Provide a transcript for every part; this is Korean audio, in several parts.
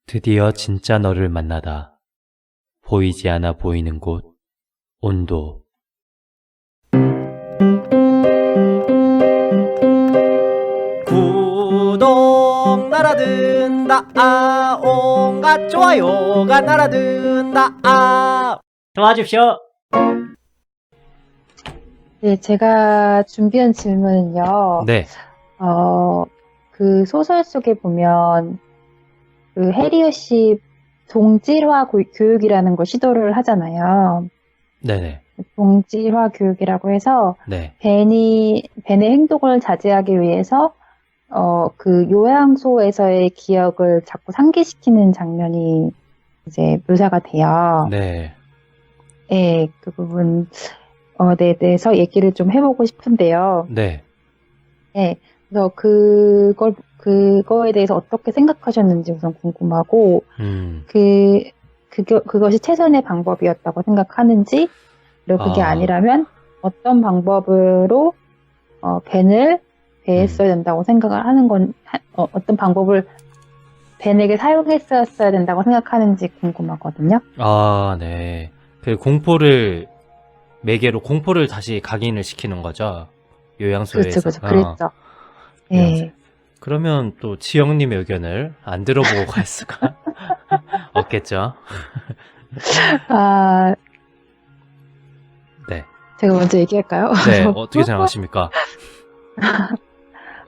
드디어 진짜 너를 만나다. 보이지 않아 보이는 곳, 온도. 구독 날아든다. 온갖 좋아요가 날아든다. 도와주십시오. 네, 제가 준비한 질문은요. 네, 그 소설 속에 보면 그 해리엇이 동질화 교육이라는 걸 시도를 하잖아요. 네네, 동질화 교육이라고 해서 네, 벤의 행동을 자제하기 위해서 그 요양소에서의 기억을 자꾸 상기시키는 장면이 이제 묘사가 돼요. 네, 예, 그 부분 네, 대해서 얘기를 좀 해보고 싶은데요. 네. 예, 그래서 그거에 대해서 어떻게 생각하셨는지 우선 궁금하고, 그것이 최선의 방법이었다고 생각하는지, 그리고 그게 아. 아니라면 어떤 방법으로, 벤을 대했어야 된다고 생각을 하는 어떤 방법을 벤에게 사용했었어야 된다고 생각하는지 궁금하거든요. 아, 네. 그 공포를, 매개로 공포를 다시 각인을 시키는 거죠. 요양소에서. 그렇죠. 그랬죠. 요양소. 예. 그러면 또 지영님의 의견을 안 들어보고 갈 수가 없겠죠. 아, 네. 제가 먼저 얘기할까요? 네, 어떻게 생각하십니까?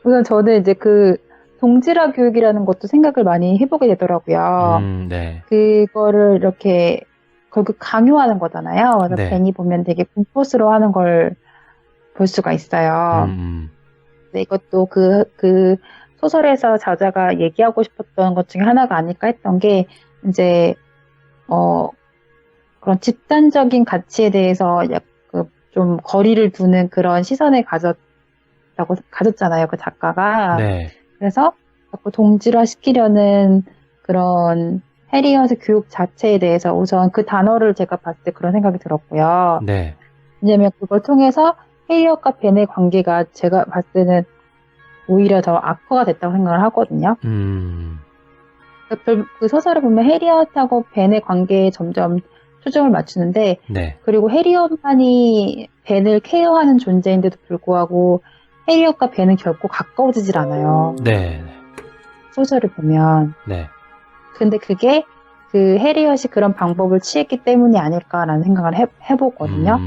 우선 저는 이제 그 동질화 교육이라는 것도 생각을 많이 해보게 되더라고요. 네. 그거를 이렇게 결국 강요하는 거잖아요. 그래서 네. 벤이 보면 되게 공포스러워하는 걸 볼 수가 있어요. 근데 이것도 그 소설에서 저자가 얘기하고 싶었던 것 중에 하나가 아닐까 했던 게 이제 그런 집단적인 가치에 대해서 좀 거리를 두는 그런 시선을 가졌잖아요, 그 작가가. 네. 그래서 자꾸 동질화 시키려는 그런 해리엇의 교육 자체에 대해서 우선 그 단어를 제가 봤을 때 그런 생각이 들었고요. 네. 왜냐면 그걸 통해서 해리엇과 벤의 관계가 제가 봤을 때는 오히려 더 악화가 됐다고 생각을 하거든요. 그 소설을 보면 해리엇하고 벤의 관계에 점점 초점을 맞추는데, 네. 그리고 해리엇만이 벤을 케어하는 존재인데도 불구하고 해리엇과 벤은 결코 가까워지질 않아요. 네. 소설을 보면. 네. 근데 그게 그 해리엇이 그런 방법을 취했기 때문이 아닐까라는 생각을 해보거든요.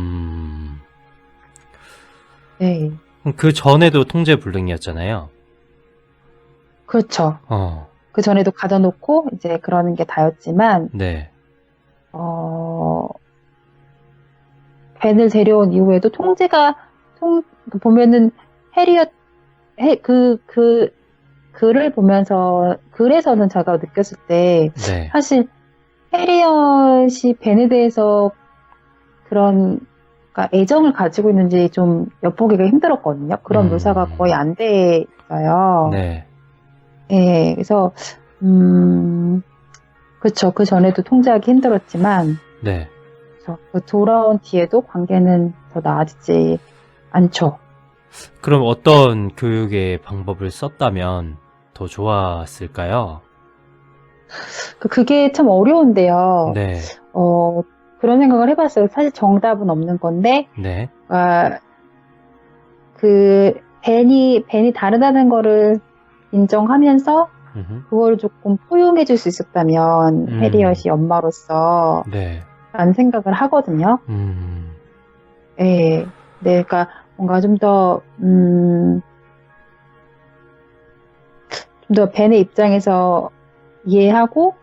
네. 그 전에도 통제불능이었잖아요. 그렇죠. 그 전에도 가둬놓고 이제 그러는 게 다였지만, 네. 벤을 데려온 이후에도 보면은 해리엇, 글을 보면서, 글에서는 제가 느꼈을 때, 네. 사실 해리엇이 벤에 대해서 그러니까 애정을 가지고 있는지 좀 엿보기가 힘들었거든요. 그런 묘사가 거의 안 돼 있어요. 네. 예, 그래서, 그렇죠. 그 전에도 통제하기 힘들었지만, 네. 그 돌아온 뒤에도 관계는 더 나아지지 않죠. 그럼 어떤 교육의 방법을 썼다면 더 좋았을까요? 그게 참 어려운데요. 네. 그런 생각을 해봤어요. 사실 정답은 없는 건데, 네. 벤이 다르다는 거를 인정하면서, 그걸 조금 포용해줄 수 있었다면, 해리엇이 엄마로서, 네. 라는 생각을 하거든요. 네, 그러니까 뭔가 좀 더 벤의 입장에서 이해하고,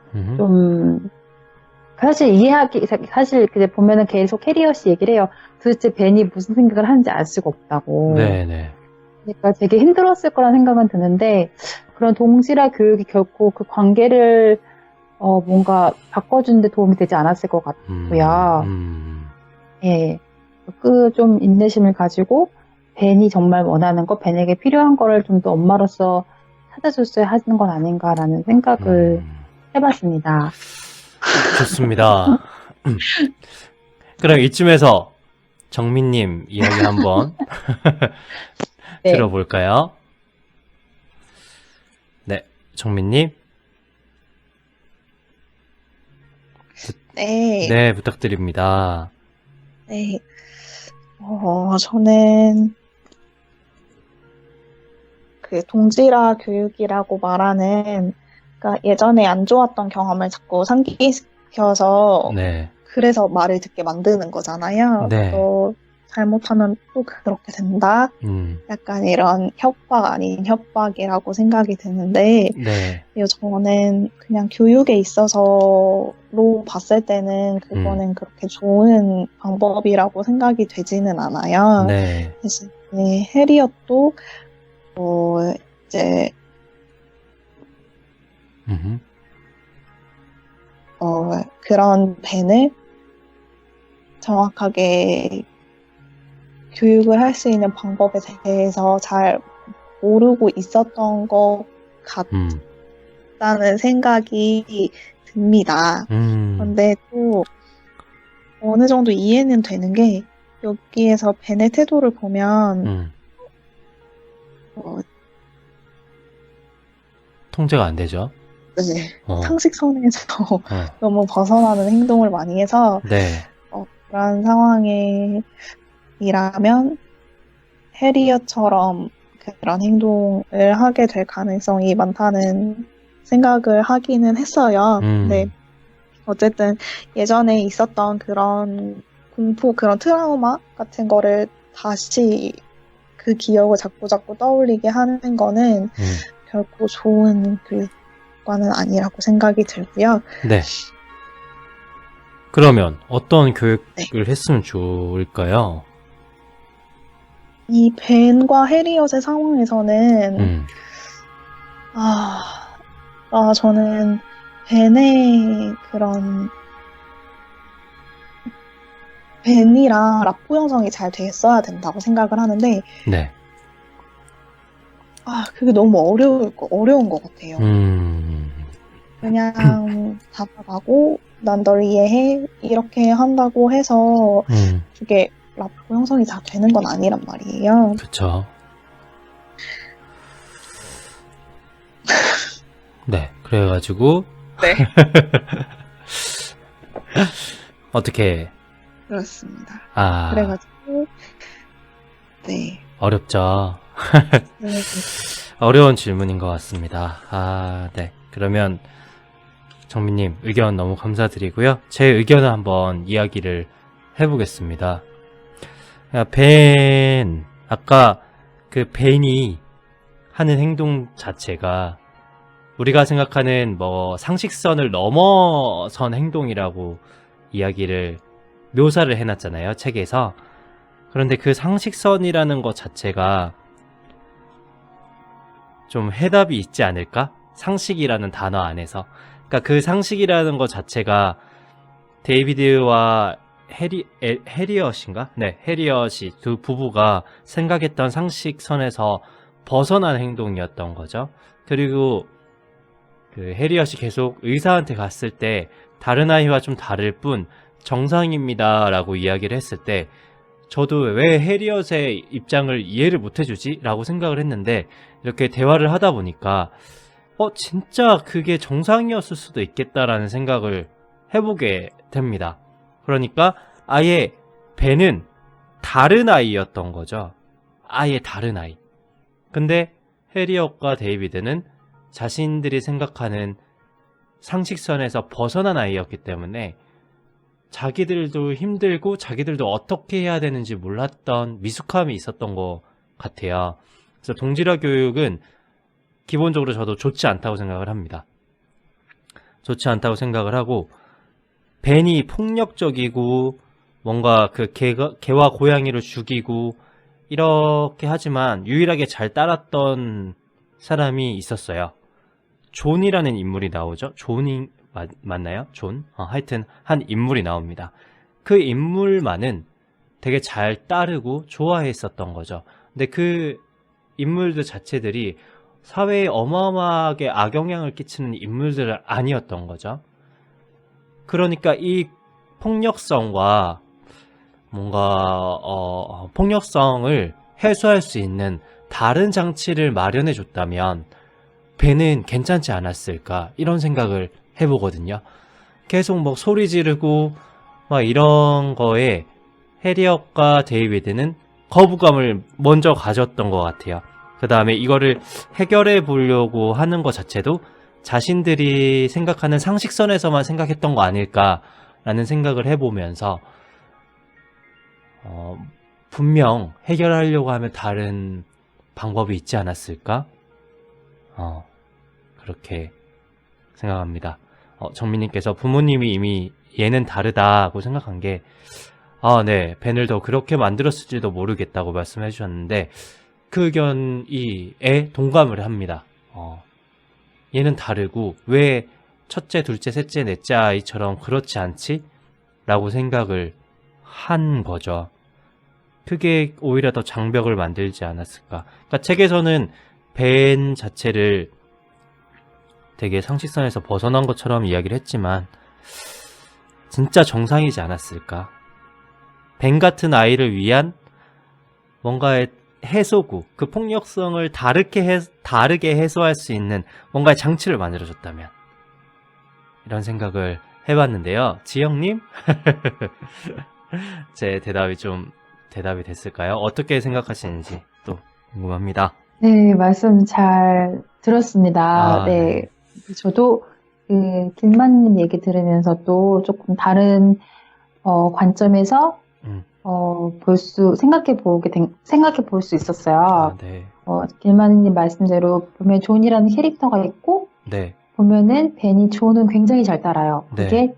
사실 그때 보면은 계속 해리엇이 얘기를 해요. 도대체 벤이 무슨 생각을 하는지 알 수가 없다고. 네네. 그러니까 되게 힘들었을 거란 생각은 드는데, 그런 동질화 교육이 결코 그 관계를 뭔가 바꿔주는데 도움이 되지 않았을 것 같고요. 예. 좀 인내심을 가지고, 벤이 정말 원하는 거, 벤에게 필요한 거를 좀 더 엄마로서 찾아줬어야 하는 건 아닌가라는 생각을 해봤습니다. 좋습니다. 그럼 이쯤에서 정민님 이야기 한번 네. 들어볼까요? 네, 정민님. 네, 네, 부탁드립니다. 네. 저는 그 동질화 교육이라고 말하는, 그러니까 예전에 안 좋았던 경험을 자꾸 상기시켜서 네, 그래서 말을 듣게 만드는 거잖아요. 네, 너 잘못하면 또 그렇게 된다. 약간 이런 협박 아닌 협박이라고 생각이 드는데, 네, 저는 그냥 교육에 있어서로 봤을 때는 그거는 그렇게 좋은 방법이라고 생각이 되지는 않아요. 네, 대신에 해리엇도 이제 음흠, 그런 벤을 정확하게 교육을 할 수 있는 방법에 대해서 잘 모르고 있었던 것 같다는 생각이 듭니다. 그런데 또 어느 정도 이해는 되는 게, 여기에서 벤의 태도를 보면 통제가 안 되죠. 네, 어, 상식선에서 어, 너무 벗어나는 행동을 많이 해서 네, 그런 상황이라면 해리어처럼 그런 행동을 하게 될 가능성이 많다는 생각을 하기는 했어요. 근데 어쨌든 예전에 있었던 그런 공포, 그런 트라우마 같은 거를 다시 그 기억을 자꾸 떠올리게 하는 거는 결코 좋은 교육과는 아니라고 생각이 들고요. 네. 그러면 어떤 교육을 네. 했으면 좋을까요? 이 벤과 해리엇의 상황에서는 저는 벤의 그런 벤이랑 라포 형성이 잘 됐어야 된다고 생각을 하는데, 네. 그게 너무 어려운 것 같아요. 그냥 다가가고 난 널 이해해 이렇게 한다고 해서 그게 라포 형성이 다 되는 건 아니란 말이에요. 그쵸. 네, 그래가지고 네. 어떻게 그렇습니다. 아 그래가지고 네. 어렵죠. 네. 어려운 질문인 것 같습니다. 네. 그러면 정민님 의견 너무 감사드리고요. 제 의견을 한번 이야기를 해보겠습니다. 벤, 아까 그 벤이 하는 행동 자체가 우리가 생각하는 뭐 상식선을 넘어선 행동이라고 이야기를 묘사를 해놨잖아요, 책에서. 그런데 그 상식선이라는 것 자체가 좀 해답이 있지 않을까? 상식이라는 단어 안에서. 그러니까 그 상식이라는 것 자체가 데이비드와 해리엇인가? 네, 해리엇이 두 부부가 생각했던 상식선에서 벗어난 행동이었던 거죠. 그리고 그 해리엇이 계속 의사한테 갔을 때 다른 아이와 좀 다를 뿐 정상입니다 라고 이야기를 했을 때 저도 왜 해리엇의 입장을 이해를 못 해주지? 라고 생각을 했는데 이렇게 대화를 하다 보니까 진짜 그게 정상이었을 수도 있겠다라는 생각을 해보게 됩니다. 그러니까 아예 벤은 다른 아이였던 거죠. 아예 다른 아이. 근데 해리엇과 데이비드는 자신들이 생각하는 상식선에서 벗어난 아이였기 때문에 자기들도 힘들고 자기들도 어떻게 해야 되는지 몰랐던 미숙함이 있었던 것 같아요. 그래서 동질화 교육은 기본적으로 저도 좋지 않다고 생각을 합니다. 좋지 않다고 생각을 하고 벤이 폭력적이고 뭔가 그 개와 고양이를 죽이고 이렇게 하지만 유일하게 잘 따랐던 사람이 있었어요. 존이라는 인물이 나오죠. 존이 맞나요? 존? 하여튼 한 인물이 나옵니다. 그 인물만은 되게 잘 따르고 좋아했었던 거죠. 근데 그 인물들 자체들이 사회에 어마어마하게 악영향을 끼치는 인물들은 아니었던 거죠. 그러니까 이 폭력성과 뭔가 폭력성을 해소할 수 있는 다른 장치를 마련해 줬다면 벤은 괜찮지 않았을까 이런 생각을 해보거든요. 계속 뭐 소리 지르고 막 이런 거에 해리엇과 데이비드는 거부감을 먼저 가졌던 것 같아요. 그 다음에 이거를 해결해 보려고 하는 것 자체도 자신들이 생각하는 상식선에서만 생각했던 거 아닐까라는 생각을 해보면서 분명 해결하려고 하면 다른 방법이 있지 않았을까? 그렇게 생각합니다. 정민님께서 부모님이 이미 얘는 다르다고 생각한 게 네, 벤을 더 그렇게 만들었을지도 모르겠다고 말씀해 주셨는데 그 의견에 동감을 합니다. 얘는 다르고 왜 첫째, 둘째, 셋째, 넷째 아이처럼 그렇지 않지? 라고 생각을 한 거죠. 그게 오히려 더 장벽을 만들지 않았을까. 그러니까 책에서는 벤 자체를 되게 상식선에서 벗어난 것처럼 이야기를 했지만 진짜 정상이지 않았을까. 벤 같은 아이를 위한 뭔가의 해소구, 그 폭력성을 다르게 해소할 수 있는 뭔가의 장치를 만들어줬다면 이런 생각을 해봤는데요. 지영님? 제 대답이 됐을까요? 어떻게 생각하시는지 또 궁금합니다. 네, 말씀 잘 들었습니다. 네. 저도 그 길만님 얘기 들으면서 또 조금 다른 관점에서 생각해 볼 수 있었어요. 네. 길만님 말씀대로 보면 존이라는 캐릭터가 있고, 네. 보면은 벤이 존은 굉장히 잘 따라요. 네. 그게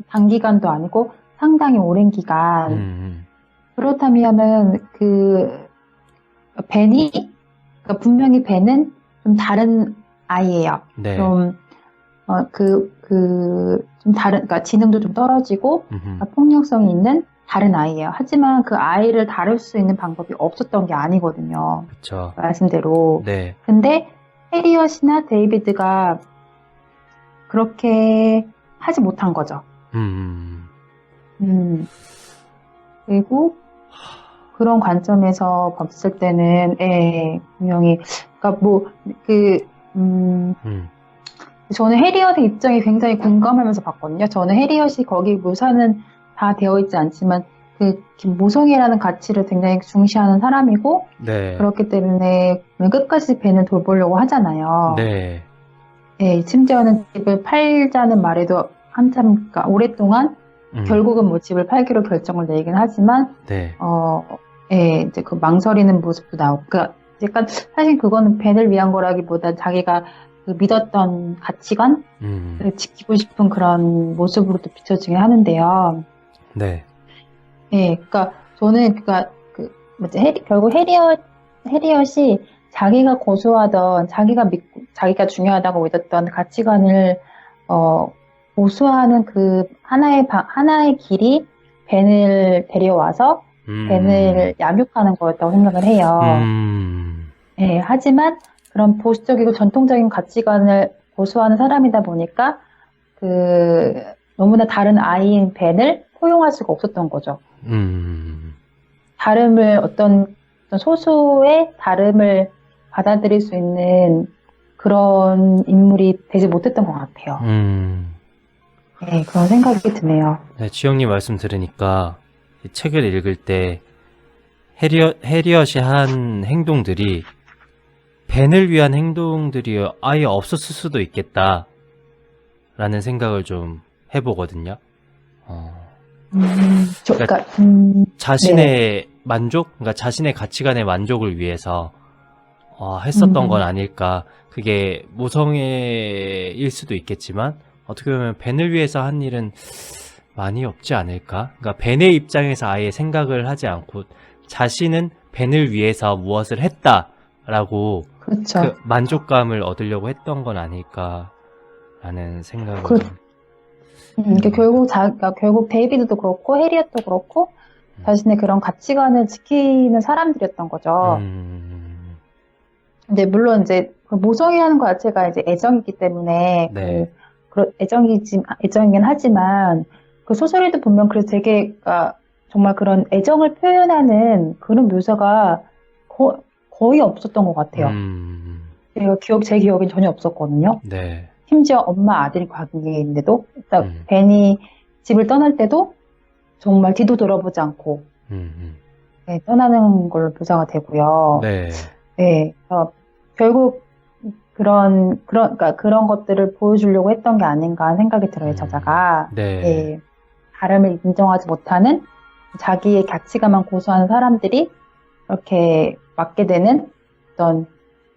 단기간도 아니고 상당히 오랜 기간. 그렇다면은 그러니까 분명히 벤은 좀 다른 아이예요. 네. 좀 좀 다른, 그러니까 지능도 좀 떨어지고, 그러니까 폭력성이 있는 다른 아이예요. 하지만 그 아이를 다룰 수 있는 방법이 없었던 게 아니거든요. 그쵸. 말씀대로. 네. 근데 해리엇이나 데이비드가 그렇게 하지 못한 거죠. 그리고 그런 관점에서 봤을 때는, 분명히, 그러니까 저는 해리엇의 입장이 굉장히 공감하면서 봤거든요. 저는 해리엇이 거기 묘사는 다 되어 있지 않지만 모성애라는 가치를 굉장히 중시하는 사람이고, 네. 그렇기 때문에 끝까지 벤을 돌보려고 하잖아요. 네. 네, 심지어는 집을 팔자는 말에도 한참, 그러니까 오랫동안 결국은 뭐 집을 팔기로 결정을 내긴 하지만, 네. 이제 그 망설이는 모습도 나오고, 그러니까 약간 사실 그거는 벤을 위한 거라기보다 자기가 그 믿었던 가치관을 지키고 싶은 그런 모습으로도 비춰지긴 하는데요. 네. 그러니까 저는 결국 해리엇이 자기가 고수하던 자기가 중요하다고 믿었던 가치관을 고수하는 그 하나의 길이 벤을 데려와서 벤을 양육하는 거였다고 생각을 해요. 하지만 그런 보수적이고 전통적인 가치관을 고수하는 사람이다 보니까 너무나 다른 아이인 벤을 포용할 수가 없었던 거죠. 어떤 소수의 다름을 받아들일 수 있는 그런 인물이 되지 못했던 것 같아요. 그런 생각이 드네요. 네, 지영님 말씀 들으니까 이 책을 읽을 때 해리엇이 한 행동들이 벤을 위한 행동들이 아예 없었을 수도 있겠다라는 생각을 좀 해보거든요. 자신의 만족, 그러니까 자신의 가치관의 만족을 위해서 했었던 건 아닐까. 그게 모성애일 수도 있겠지만 어떻게 보면 벤을 위해서 한 일은 많이 없지 않을까. 그러니까 벤의 입장에서 아예 생각을 하지 않고 자신은 벤을 위해서 무엇을 했다라고 그렇죠. 그 만족감을 얻으려고 했던 건 아닐까라는 생각을. 결국 데이비드도 그렇고 해리엇도 그렇고 자신의 그런 가치관을 지키는 사람들이었던 거죠. 근데 물론 이제 그 모성애하는 것 자체가 이제 애정이기 때문에 네. 애정이긴 하지만 그 소설에도 보면 그래서 되게 정말 그런 애정을 표현하는 그런 묘사가 거의 없었던 것 같아요. 제 기억엔 전혀 없었거든요. 네. 심지어 엄마 아들이 관계인데도 일단 음. 벤이 집을 떠날 때도 정말 뒤도 돌아보지 않고 음. 네, 떠나는 걸로 묘사가 되고요. 네. 네, 결국 그러니까 그런 것들을 보여주려고 했던 게 아닌가 하는 생각이 들어요, 저자가. 네. 예, 다름을 인정하지 못하는 자기의 가치관만 고수하는 사람들이 이렇게 맡게 되는 어떤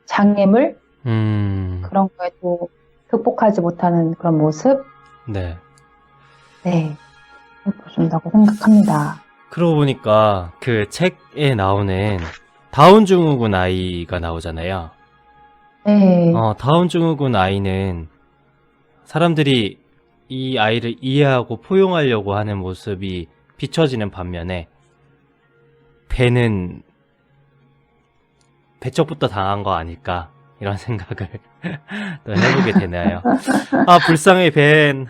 장애물, 그런 거에 또 극복하지 못하는 그런 모습, 네. 네, 보여준다고 생각합니다. 그러고 보니까 그 책에 나오는 다운 증후군 아이가 나오잖아요. 네, 다운 증후군 아이는 사람들이 이 아이를 이해하고 포용하려고 하는 모습이 비춰지는 반면에 배는 배척부터 당한 거 아닐까 이런 생각을 또 해보게 되나요? 아, 불쌍해 벤.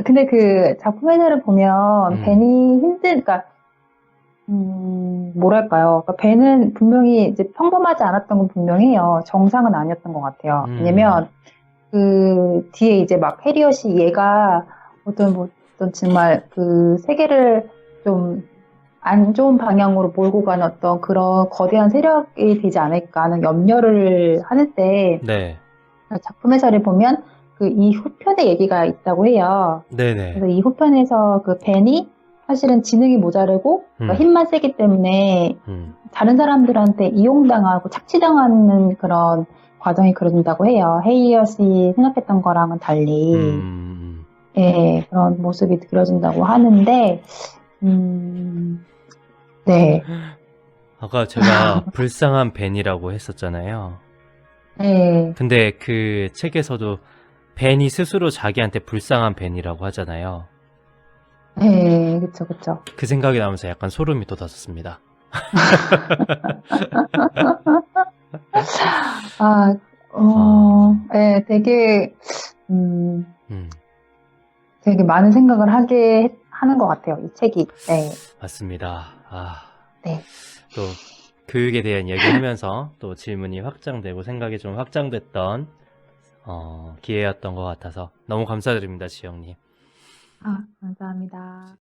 근데 그 작품에서를 보면 벤이 그러니까 뭐랄까요? 그러니까 벤은 분명히 이제 평범하지 않았던 건 분명해요. 정상은 아니었던 것 같아요. 왜냐면 그 뒤에 이제 막 해리엇이 얘가 어떤 정말 그 세계를 좀 안 좋은 방향으로 몰고 가는 어떤 그런 거대한 세력이 되지 않을까 하는 염려를 하는데 네. 작품 해설을 보면 그 이 후편의 얘기가 있다고 해요. 네네. 그래서 이 후편에서 그 벤이 사실은 지능이 모자르고 그러니까 힘만 세기 때문에 다른 사람들한테 이용당하고 착취당하는 그런 과정이 그려진다고 해요. 헤이엇이 생각했던 거랑은 달리 예, 그런 모습이 그려진다고 하는데 네. 아까 제가 불쌍한 벤이라고 했었잖아요. 네. 근데 그 책에서도 벤이 스스로 자기한테 불쌍한 벤이라고 하잖아요. 네, 그쵸. 그 생각이 나면서 약간 소름이 돋았었습니다. 네, 되게 많은 생각을 하게 하는 것 같아요, 이 책이. 네. 맞습니다. 네. 또 교육에 대한 얘기하면서 또 질문이 확장되고 생각이 좀 확장됐던 기회였던 것 같아서 너무 감사드립니다, 지영님. 감사합니다.